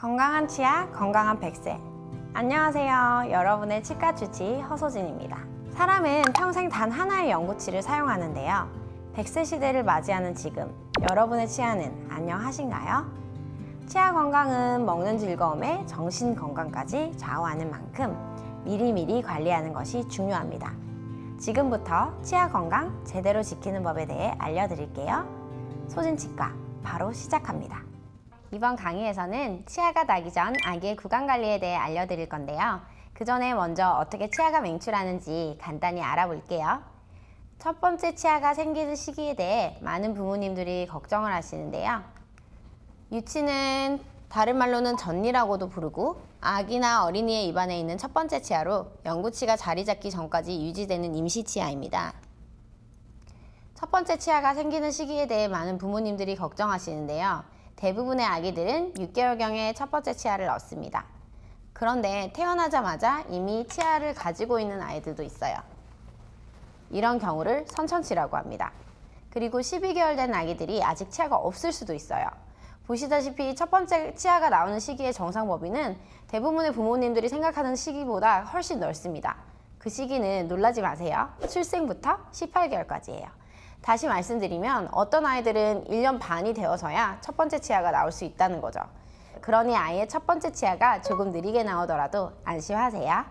건강한 치아, 건강한 백세. 안녕하세요. 여러분의 치과 주치 허소진입니다. 사람은 평생 단 하나의 연구치를 사용하는데요. 100세 시대를 맞이하는 지금, 여러분의 치아는 안녕하신가요? 치아 건강은 먹는 즐거움에 정신 건강까지 좌우하는 만큼 미리미리 관리하는 것이 중요합니다. 지금부터 치아 건강 제대로 지키는 법에 대해 알려드릴게요. 소진치과 바로 시작합니다. 이번 강의에서는 치아가 나기 전 아기의 구강관리에 대해 알려드릴 건데요. 그 전에 먼저 어떻게 치아가 맹출하는지 간단히 알아볼게요. 첫 번째, 치아가 생기는 시기에 대해 많은 부모님들이 걱정을 하시는데요. 유치는 다른 말로는 전니라고도 부르고 아기나 어린이의 입안에 있는 첫 번째 치아로 영구치가 자리 잡기 전까지 유지되는 임시치아입니다. 첫 번째 치아가 생기는 시기에 대해 많은 부모님들이 걱정하시는데요. 대부분의 아기들은 6개월경에 첫 번째 치아를 얻습니다. 그런데 태어나자마자 이미 치아를 가지고 있는 아이들도 있어요. 이런 경우를 선천치라고 합니다. 그리고 12개월 된 아기들이 아직 치아가 없을 수도 있어요. 보시다시피 첫 번째 치아가 나오는 시기의 정상 범위는 대부분의 부모님들이 생각하는 시기보다 훨씬 넓습니다. 그 시기는 놀라지 마세요. 출생부터 18개월까지예요. 다시 말씀드리면 어떤 아이들은 1년 반이 되어서야 첫 번째 치아가 나올 수 있다는 거죠. 그러니 아이의 첫 번째 치아가 조금 느리게 나오더라도 안심하세요.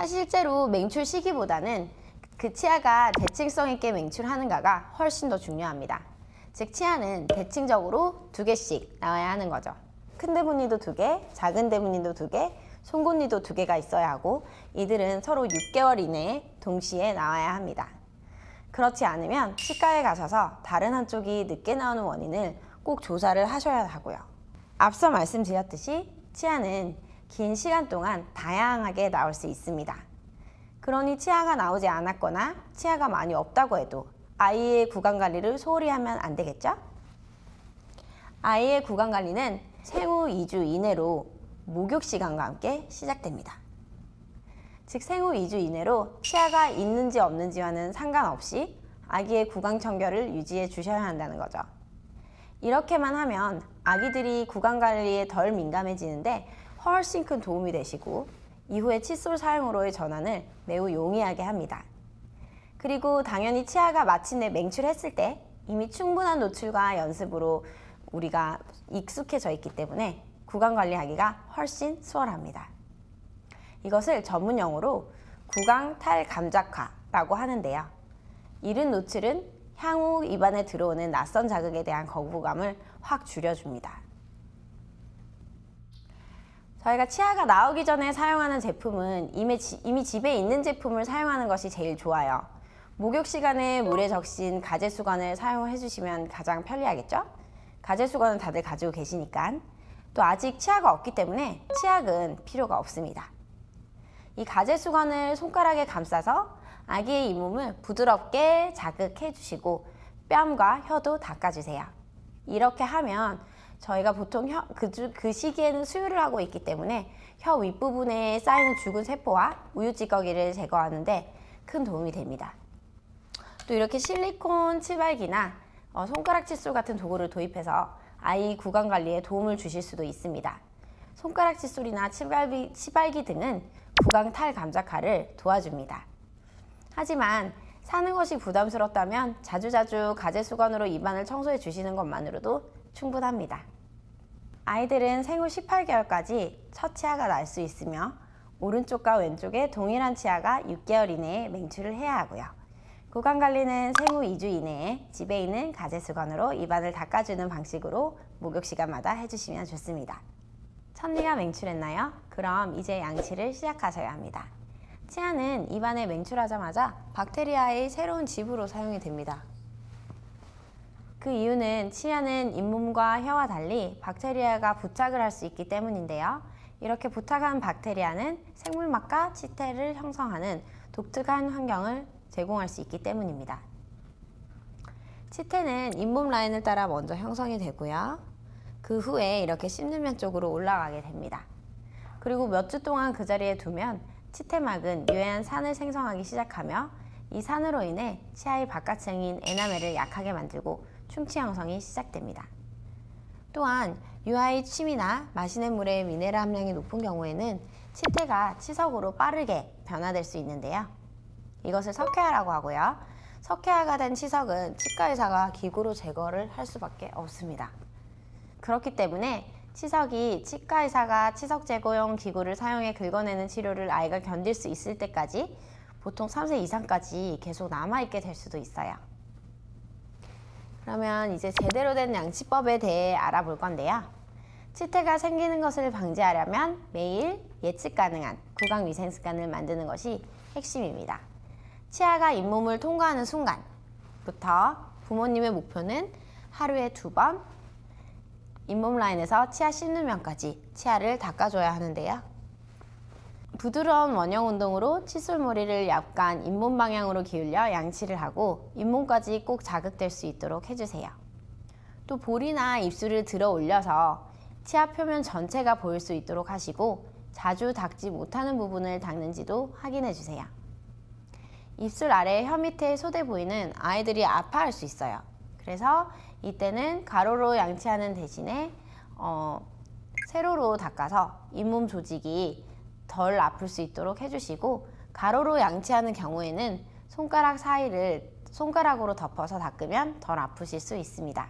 실제로 맹출 시기보다는 그 치아가 대칭성 있게 맹출하는가가 훨씬 더 중요합니다. 즉 치아는 대칭적으로 2개씩 나와야 하는 거죠. 큰 대문니도 2개, 작은 대문니도 2개, 송곳니도 2개가 있어야 하고 이들은 서로 6개월 이내에 동시에 나와야 합니다. 그렇지 않으면 치과에 가셔서 다른 한쪽이 늦게 나오는 원인을 꼭 조사를 하셔야 하고요. 앞서 말씀드렸듯이 치아는 긴 시간 동안 다양하게 나올 수 있습니다. 그러니 치아가 나오지 않았거나 치아가 많이 없다고 해도 아이의 구강관리를 소홀히 하면 안 되겠죠? 아이의 구강관리는 생후 2주 이내로 목욕시간과 함께 시작됩니다. 즉 생후 2주 이내로 치아가 있는지 없는지와는 상관없이 아기의 구강 청결을 유지해 주셔야 한다는 거죠. 이렇게만 하면 아기들이 구강 관리에 덜 민감해지는데 훨씬 큰 도움이 되시고 이후에 칫솔 사용으로의 전환을 매우 용이하게 합니다. 그리고 당연히 치아가 마침내 맹출했을 때 이미 충분한 노출과 연습으로 우리가 익숙해져 있기 때문에 구강 관리하기가 훨씬 수월합니다. 이것을 전문용어로 구강 탈감작화라고 하는데요. 이른 노출은 향후 입안에 들어오는 낯선 자극에 대한 거부감을 확 줄여줍니다. 저희가 치아가 나오기 전에 사용하는 제품은 이미 집에 있는 제품을 사용하는 것이 제일 좋아요. 목욕 시간에 물에 적신 가제수건을 사용해 주시면 가장 편리하겠죠? 가제수건은 다들 가지고 계시니까. 또 아직 치아가 없기 때문에 치약은 필요가 없습니다. 이 가제수건을 손가락에 감싸서 아기의 잇몸을 부드럽게 자극해 주시고 뺨과 혀도 닦아주세요. 이렇게 하면 저희가 보통 그 시기에는 수유를 하고 있기 때문에 혀 윗부분에 쌓이는 죽은 세포와 우유 찌꺼기를 제거하는데 큰 도움이 됩니다. 또 이렇게 실리콘 치발기나 손가락 칫솔 같은 도구를 도입해서 아이 구강 관리에 도움을 주실 수도 있습니다. 손가락 칫솔이나 치발기 등은 구강 탈감작화를 도와줍니다. 하지만 사는 것이 부담스럽다면 자주자주 가제수건으로 입안을 청소해 주시는 것만으로도 충분합니다. 아이들은 생후 18개월까지 첫 치아가 날 수 있으며 오른쪽과 왼쪽에 동일한 치아가 6개월 이내에 맹출을 해야 하고요. 구강관리는 생후 2주 이내에 집에 있는 가제수건으로 입안을 닦아주는 방식으로 목욕시간마다 해주시면 좋습니다. 첫니가 맹출했나요? 그럼 이제 양치를 시작하셔야 합니다. 치아는 입안에 맹출하자마자 박테리아의 새로운 집으로 사용이 됩니다. 그 이유는 치아는 잇몸과 혀와 달리 박테리아가 부착을 할 수 있기 때문인데요. 이렇게 부착한 박테리아는 생물막과 치태를 형성하는 독특한 환경을 제공할 수 있기 때문입니다. 치태는 잇몸 라인을 따라 먼저 형성이 되고요. 그 후에 이렇게 씹는 면 쪽으로 올라가게 됩니다. 그리고 몇 주 동안 그 자리에 두면 치태막은 유해한 산을 생성하기 시작하며 이 산으로 인해 치아의 바깥층인 에나멜을 약하게 만들고 충치 형성이 시작됩니다. 또한 유아의 침이나 마시는 물의 미네랄 함량이 높은 경우에는 치태가 치석으로 빠르게 변화될 수 있는데요. 이것을 석회화라고 하고요. 석회화가 된 치석은 치과의사가 기구로 제거를 할 수밖에 없습니다. 그렇기 때문에 치석이 치과의사가 치석 제거용 기구를 사용해 긁어내는 치료를 아이가 견딜 수 있을 때까지 보통 3세 이상까지 계속 남아있게 될 수도 있어요. 그러면 이제 제대로 된 양치법에 대해 알아볼 건데요. 치태가 생기는 것을 방지하려면 매일 예측 가능한 구강위생습관을 만드는 것이 핵심입니다. 치아가 잇몸을 통과하는 순간부터 부모님의 목표는 하루에 2번 잇몸 라인에서 치아 씻는 면까지 치아를 닦아줘야 하는데요. 부드러운 원형 운동으로 칫솔머리를 약간 잇몸 방향으로 기울여 양치를 하고 잇몸까지 꼭 자극될 수 있도록 해주세요. 또 볼이나 입술을 들어 올려서 치아 표면 전체가 보일 수 있도록 하시고 자주 닦지 못하는 부분을 닦는지도 확인해 주세요. 입술 아래 혀 밑에 소대 부위는 아이들이 아파할 수 있어요. 그래서 이때는 가로로 양치하는 대신에 세로로 닦아서 잇몸 조직이 덜 아플 수 있도록 해주시고, 가로로 양치하는 경우에는 손가락 사이를 손가락으로 덮어서 닦으면 덜 아프실 수 있습니다.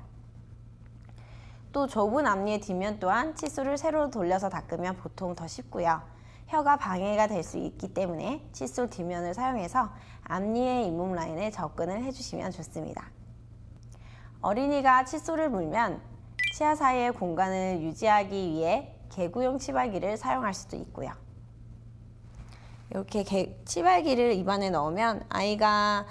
또 좁은 앞니의 뒷면 또한 칫솔을 세로로 돌려서 닦으면 보통 더 쉽고요. 혀가 방해가 될 수 있기 때문에 칫솔 뒷면을 사용해서 앞니의 잇몸 라인에 접근을 해주시면 좋습니다. 어린이가 칫솔을 물면 치아 사이의 공간을 유지하기 위해 개구용 치발기를 사용할 수도 있고요. 이렇게 치발기를 입안에 넣으면 아이가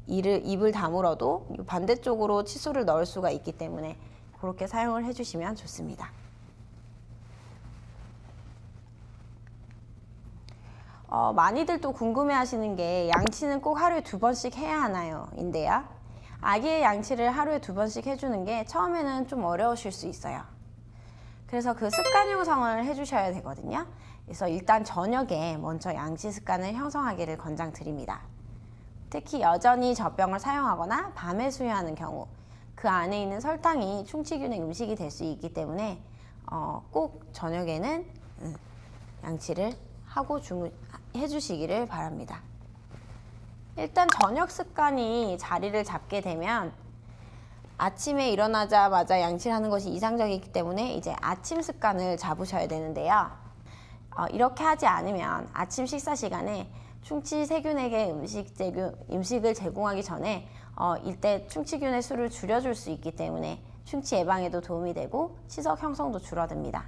입을 다물어도 반대쪽으로 칫솔을 넣을 수가 있기 때문에 그렇게 사용을 해주시면 좋습니다. 많이들 또 궁금해하시는 게 양치는 꼭 하루에 2번씩 해야 하나요? 인데요. 아기의 양치를 하루에 2번씩 해주는 게 처음에는 좀 어려우실 수 있어요. 그래서 그 습관 형성을 해주셔야 되거든요. 그래서 일단 저녁에 먼저 양치 습관을 형성하기를 권장드립니다. 특히 여전히 젖병을 사용하거나 밤에 수유하는 경우 그 안에 있는 설탕이 충치균의 음식이 될 수 있기 때문에 꼭 저녁에는 양치를 하고 해주시기를 바랍니다. 일단 저녁 습관이 자리를 잡게 되면 아침에 일어나자마자 양치를 하는 것이 이상적이기 때문에 이제 아침 습관을 잡으셔야 되는데요. 이렇게 하지 않으면 아침 식사 시간에 충치 세균에게 음식을 제공하기 전에 이때 충치균의 수를 줄여줄 수 있기 때문에 충치 예방에도 도움이 되고 치석 형성도 줄어듭니다.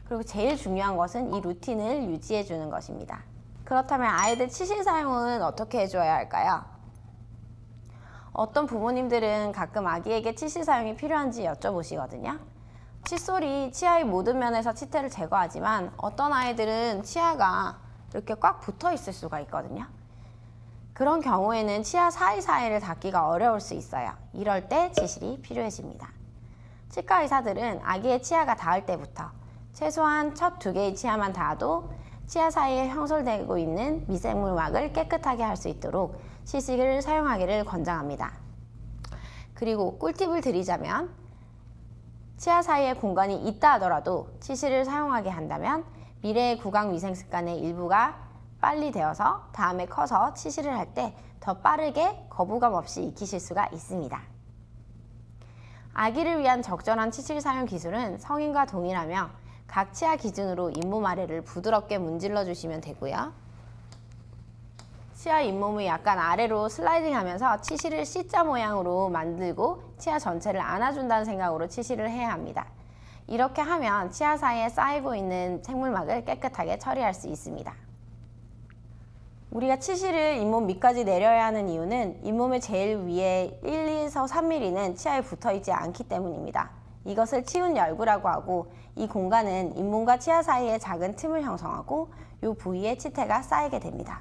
그리고 제일 중요한 것은 이 루틴을 유지해 주는 것입니다. 그렇다면 아이들 치실 사용은 어떻게 해줘야 할까요? 어떤 부모님들은 가끔 아기에게 치실 사용이 필요한지 여쭤보시거든요. 칫솔이 치아의 모든 면에서 치태를 제거하지만 어떤 아이들은 치아가 이렇게 꽉 붙어 있을 수가 있거든요. 그런 경우에는 치아 사이사이를 닦기가 어려울 수 있어요. 이럴 때 치실이 필요해집니다. 치과 의사들은 아기의 치아가 닿을 때부터 최소한 첫 2개의 치아만 닿아도 치아 사이에 형성되고 있는 미생물막을 깨끗하게 할 수 있도록 치실을 사용하기를 권장합니다. 그리고 꿀팁을 드리자면 치아 사이에 공간이 있다 하더라도 치실을 사용하게 한다면 미래의 구강위생 습관의 일부가 빨리 되어서 다음에 커서 치실을 할 때 더 빠르게 거부감 없이 익히실 수가 있습니다. 아기를 위한 적절한 치실 사용 기술은 성인과 동일하며 각 치아 기준으로 잇몸 아래를 부드럽게 문질러 주시면 되고요. 치아 잇몸을 약간 아래로 슬라이딩하면서 치실을 C자 모양으로 만들고 치아 전체를 안아준다는 생각으로 치실을 해야 합니다. 이렇게 하면 치아 사이에 쌓이고 있는 생물막을 깨끗하게 처리할 수 있습니다. 우리가 치실을 잇몸 밑까지 내려야 하는 이유는 잇몸의 제일 위에 1에서 3mm는 치아에 붙어있지 않기 때문입니다. 이것을 치운 열구라고 하고 이 공간은 잇몸과 치아 사이에 작은 틈을 형성하고 이 부위에 치태가 쌓이게 됩니다.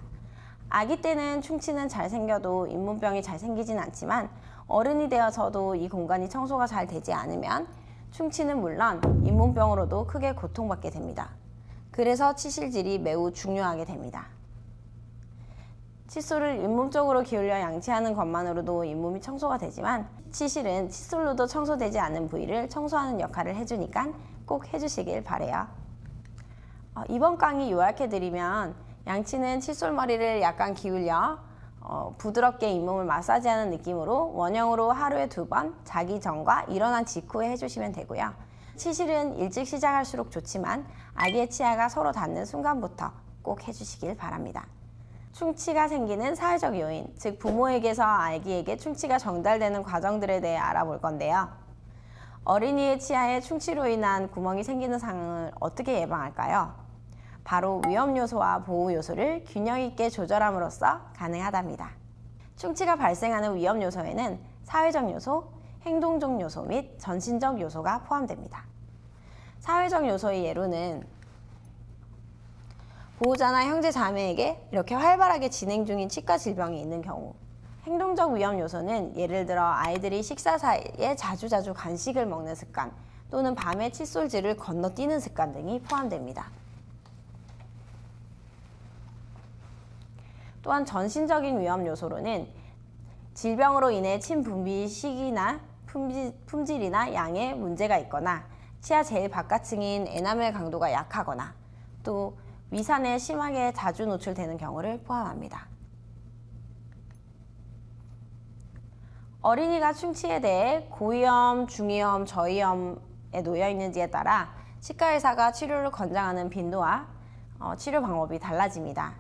아기 때는 충치는 잘 생겨도 잇몸병이 잘 생기진 않지만 어른이 되어서도 이 공간이 청소가 잘 되지 않으면 충치는 물론 잇몸병으로도 크게 고통받게 됩니다. 그래서 치실질이 매우 중요하게 됩니다. 칫솔을 잇몸 쪽으로 기울여 양치하는 것만으로도 잇몸이 청소가 되지만 치실은 칫솔로도 청소되지 않는 부위를 청소하는 역할을 해주니까 꼭 해주시길 바래요. 이번 강의 요약해드리면 양치는 칫솔머리를 약간 기울여 부드럽게 잇몸을 마사지하는 느낌으로 원형으로 하루에 2번 자기 전과 일어난 직후에 해주시면 되고요. 치실은 일찍 시작할수록 좋지만 아기의 치아가 서로 닿는 순간부터 꼭 해주시길 바랍니다. 충치가 생기는 사회적 요인, 즉 부모에게서 아기에게 충치가 전달되는 과정들에 대해 알아볼 건데요. 어린이의 치아에 충치로 인한 구멍이 생기는 상황을 어떻게 예방할까요? 바로 위험 요소와 보호 요소를 균형 있게 조절함으로써 가능하답니다. 충치가 발생하는 위험 요소에는 사회적 요소, 행동적 요소 및 전신적 요소가 포함됩니다. 사회적 요소의 예로는 보호자나 형제 자매에게 이렇게 활발하게 진행 중인 치과 질병이 있는 경우, 행동적 위험 요소는 예를 들어 아이들이 식사 사이에 자주자주 간식을 먹는 습관 또는 밤에 칫솔질을 건너뛰는 습관 등이 포함됩니다. 또한 전신적인 위험 요소로는 질병으로 인해 침 분비 시기나 품질이나 양에 문제가 있거나 치아 제일 바깥층인 에나멜 강도가 약하거나 또 위산에 심하게 자주 노출되는 경우를 포함합니다. 어린이가 충치에 대해 고위험, 중위험, 저위험에 놓여 있는지에 따라 치과의사가 치료를 권장하는 빈도와 치료 방법이 달라집니다.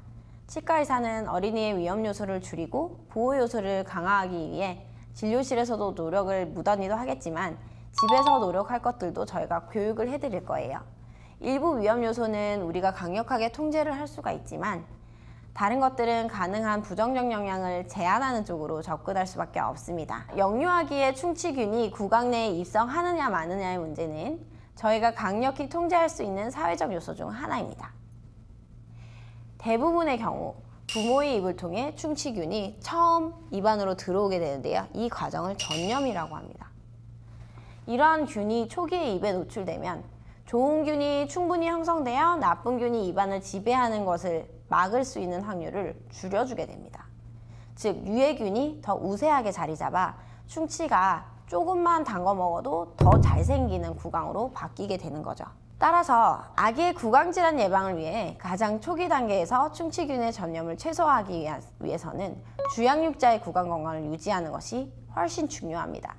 치과의사는 어린이의 위험 요소를 줄이고 보호 요소를 강화하기 위해 진료실에서도 노력을 무던히도 하겠지만 집에서 노력할 것들도 저희가 교육을 해드릴 거예요. 일부 위험 요소는 우리가 강력하게 통제를 할 수가 있지만 다른 것들은 가능한 부정적 영향을 제한하는 쪽으로 접근할 수밖에 없습니다. 영유아기의 충치균이 구강 내에 입성하느냐 마느냐의 문제는 저희가 강력히 통제할 수 있는 사회적 요소 중 하나입니다. 대부분의 경우 부모의 입을 통해 충치균이 처음 입안으로 들어오게 되는데요. 이 과정을 전염이라고 합니다. 이러한 균이 초기에 입에 노출되면 좋은 균이 충분히 형성되어 나쁜 균이 입안을 지배하는 것을 막을 수 있는 확률을 줄여주게 됩니다. 즉 유해균이 더 우세하게 자리 잡아 충치가 조금만 담궈 먹어도 더 잘생기는 구강으로 바뀌게 되는 거죠. 따라서 아기의 구강질환 예방을 위해 가장 초기 단계에서 충치균의 전염을 최소화하기 위해서는 주양육자의 구강 건강을 유지하는 것이 훨씬 중요합니다.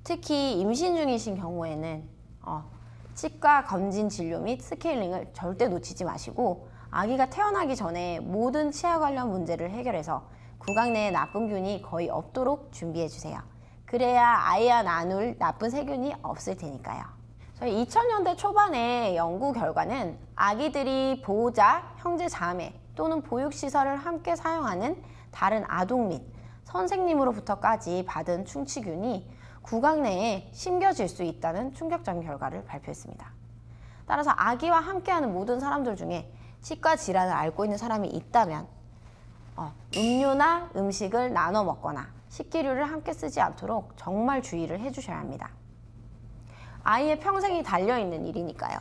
특히 임신 중이신 경우에는 치과 검진 진료 및 스케일링을 절대 놓치지 마시고 아기가 태어나기 전에 모든 치아 관련 문제를 해결해서 구강 내에 나쁜 균이 거의 없도록 준비해 주세요. 그래야 아이와 나눌 나쁜 세균이 없을 테니까요. 저희 2000년대 초반의 연구 결과는 아기들이 보호자, 형제 자매 또는 보육시설을 함께 사용하는 다른 아동 및 선생님으로부터까지 받은 충치균이 구강 내에 심겨질 수 있다는 충격적인 결과를 발표했습니다. 따라서 아기와 함께하는 모든 사람들 중에 치과 질환을 앓고 있는 사람이 있다면 음료나 음식을 나눠 먹거나 식기류를 함께 쓰지 않도록 정말 주의를 해주셔야 합니다. 아이의 평생이 달려있는 일이니까요.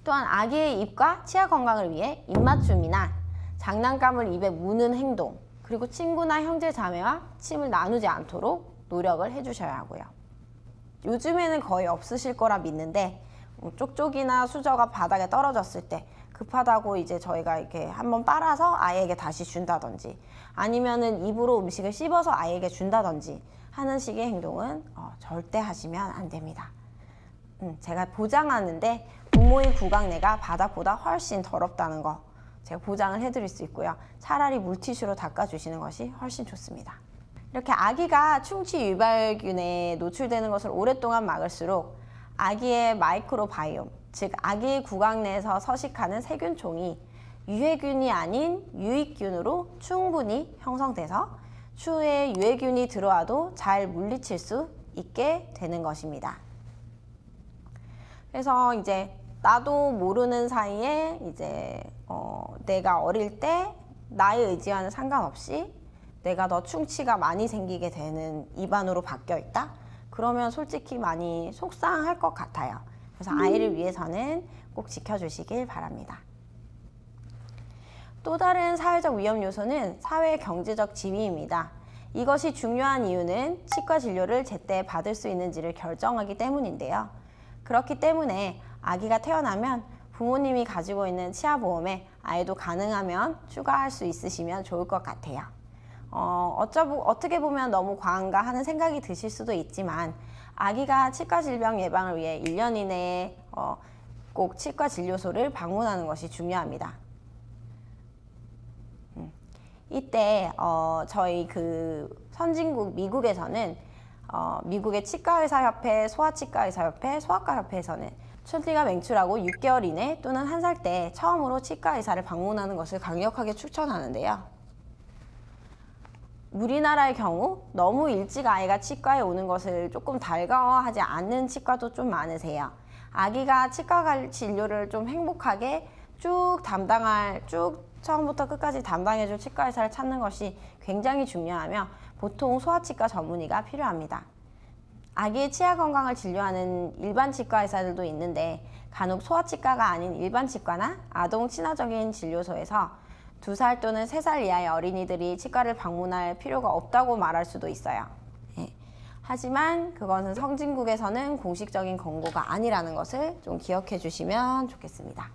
또한 아기의 입과 치아 건강을 위해 입맞춤이나 장난감을 입에 무는 행동, 그리고 친구나 형제 자매와 침을 나누지 않도록 노력을 해주셔야 하고요. 요즘에는 거의 없으실 거라 믿는데 쪽쪽이나 수저가 바닥에 떨어졌을 때 급하다고 이제 저희가 이렇게 한번 빨아서 아이에게 다시 준다든지 아니면은 입으로 음식을 씹어서 아이에게 준다든지 하는 식의 행동은 절대 하시면 안 됩니다. 제가 보장하는데 부모의 구강 내가 바닥보다 훨씬 더럽다는 거 제가 보장을 해드릴 수 있고요. 차라리 물티슈로 닦아주시는 것이 훨씬 좋습니다. 이렇게 아기가 충치 유발균에 노출되는 것을 오랫동안 막을수록 아기의 마이크로바이옴, 즉 아기의 구강 내에서 서식하는 세균총이 유해균이 아닌 유익균으로 충분히 형성돼서 추후에 유해균이 들어와도 잘 물리칠 수 있게 되는 것입니다. 그래서 이제 나도 모르는 사이에 이제 내가 어릴 때 나의 의지와는 상관없이 내가 더 충치가 많이 생기게 되는 입안으로 바뀌어 있다? 그러면 솔직히 많이 속상할 것 같아요. 그래서 아이를 위해서는 꼭 지켜주시길 바랍니다. 또 다른 사회적 위험 요소는 사회 경제적 지위입니다. 이것이 중요한 이유는 치과 진료를 제때 받을 수 있는지를 결정하기 때문인데요. 그렇기 때문에 아기가 태어나면 부모님이 가지고 있는 치아보험에 아이도 가능하면 추가할 수 있으시면 좋을 것 같아요. 어떻게 보면 너무 과한가 하는 생각이 드실 수도 있지만 아기가 치과 질병 예방을 위해 1년 이내에 꼭 치과 진료소를 방문하는 것이 중요합니다. 이때 저희 선진국 미국에서는 미국의 치과의사협회, 소아치과의사협회, 소아과협회에서는 출리가 맹출하고 6개월 이내 또는 1살 때 처음으로 치과의사를 방문하는 것을 강력하게 추천하는데요. 우리나라의 경우 너무 일찍 아이가 치과에 오는 것을 조금 달가워하지 않는 치과도 좀 많으세요. 아기가 치과 진료를 좀 행복하게 쭉 처음부터 끝까지 담당해줄 치과의사를 찾는 것이 굉장히 중요하며 보통 소아치과 전문의가 필요합니다. 아기의 치아 건강을 진료하는 일반 치과 의사들도 있는데 간혹 소아치과가 아닌 일반 치과나 아동 친화적인 진료소에서 2살 또는 3살 이하의 어린이들이 치과를 방문할 필요가 없다고 말할 수도 있어요. 하지만 그것은 선진국에서는 공식적인 권고가 아니라는 것을 좀 기억해 주시면 좋겠습니다.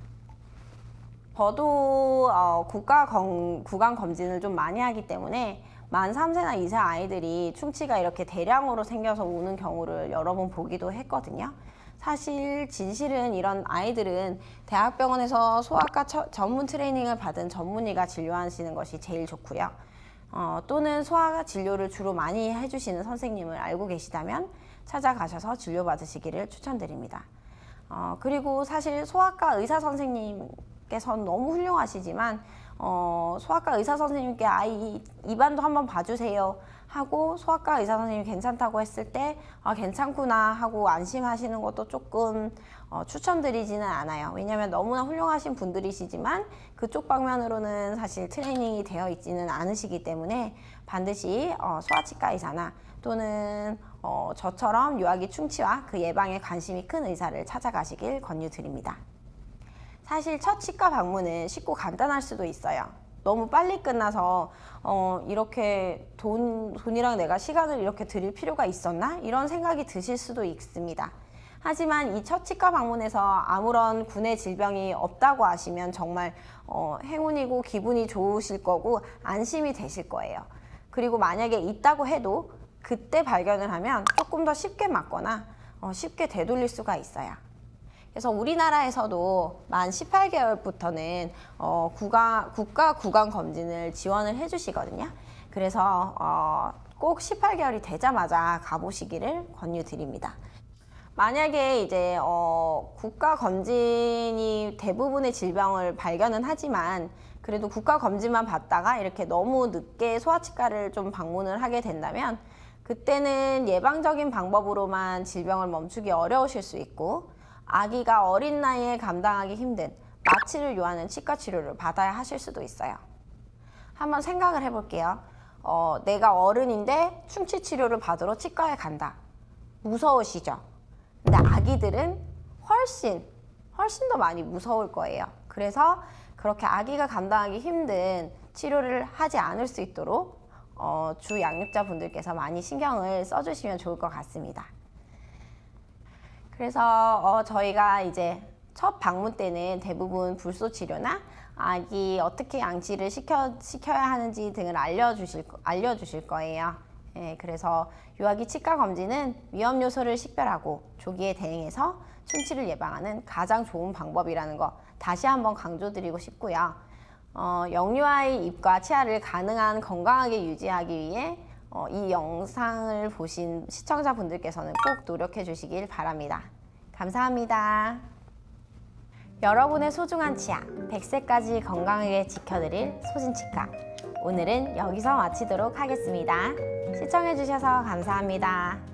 저도 구강 검진을 좀 많이 하기 때문에 만 3세나 2세 아이들이 충치가 이렇게 대량으로 생겨서 오는 경우를 여러 번 보기도 했거든요. 사실 진실은 이런 아이들은 대학병원에서 소아과 전문 트레이닝을 받은 전문의가 진료하시는 것이 제일 좋고요. 또는 소아과 진료를 주로 많이 해주시는 선생님을 알고 계시다면 찾아가셔서 진료받으시기를 추천드립니다. 그리고 사실 소아과 의사 선생님께서는 너무 훌륭하시지만 소아과 의사 선생님께 아이 입안도 한번 봐주세요 하고 소아과 의사 선생님이 괜찮다고 했을 때 괜찮구나 하고 안심하시는 것도 조금 추천드리지는 않아요. 왜냐하면 너무나 훌륭하신 분들이시지만 그쪽 방면으로는 사실 트레이닝이 되어 있지는 않으시기 때문에 반드시 소아치과 의사나 또는 저처럼 유아기 충치와 그 예방에 관심이 큰 의사를 찾아가시길 권유드립니다. 사실 첫 치과 방문은 쉽고 간단할 수도 있어요. 너무 빨리 끝나서 이렇게 돈이랑 내가 시간을 이렇게 들일 필요가 있었나? 이런 생각이 드실 수도 있습니다. 하지만 이 첫 치과 방문에서 아무런 구내 질병이 없다고 하시면 정말 행운이고 기분이 좋으실 거고 안심이 되실 거예요. 그리고 만약에 있다고 해도 그때 발견을 하면 조금 더 쉽게 맞거나 쉽게 되돌릴 수가 있어요. 그래서 우리나라에서도 만 18개월부터는 국가 구강 검진을 지원을 해주시거든요. 그래서 꼭 18개월이 되자마자 가보시기를 권유드립니다. 만약에 이제 국가 검진이 대부분의 질병을 발견은 하지만 그래도 국가 검진만 받다가 이렇게 너무 늦게 소아치과를 좀 방문을 하게 된다면 그때는 예방적인 방법으로만 질병을 멈추기 어려우실 수 있고 아기가 어린 나이에 감당하기 힘든 마취를 요하는 치과 치료를 받아야 하실 수도 있어요. 한번 생각을 해볼게요. 내가 어른인데 충치 치료를 받으러 치과에 간다. 무서우시죠? 근데 아기들은 훨씬 더 많이 무서울 거예요. 그래서 그렇게 아기가 감당하기 힘든 치료를 하지 않을 수 있도록 주 양육자 분들께서 많이 신경을 써주시면 좋을 것 같습니다. 그래서 저희가 이제 첫 방문 때는 대부분 불소 치료나 아기 어떻게 양치를 시켜야 하는지 등을 알려주실 거예요. 그래서 유아기 치과 검진은 위험 요소를 식별하고 조기에 대응해서 충치를 예방하는 가장 좋은 방법이라는 거 다시 한번 강조드리고 싶고요. 영유아의 입과 치아를 가능한 건강하게 유지하기 위해 이 영상을 보신 시청자분들께서는 꼭 노력해 주시길 바랍니다. 감사합니다. 여러분의 소중한 치아 100세까지 건강하게 지켜드릴 소진치과, 오늘은 여기서 마치도록 하겠습니다. 시청해 주셔서 감사합니다.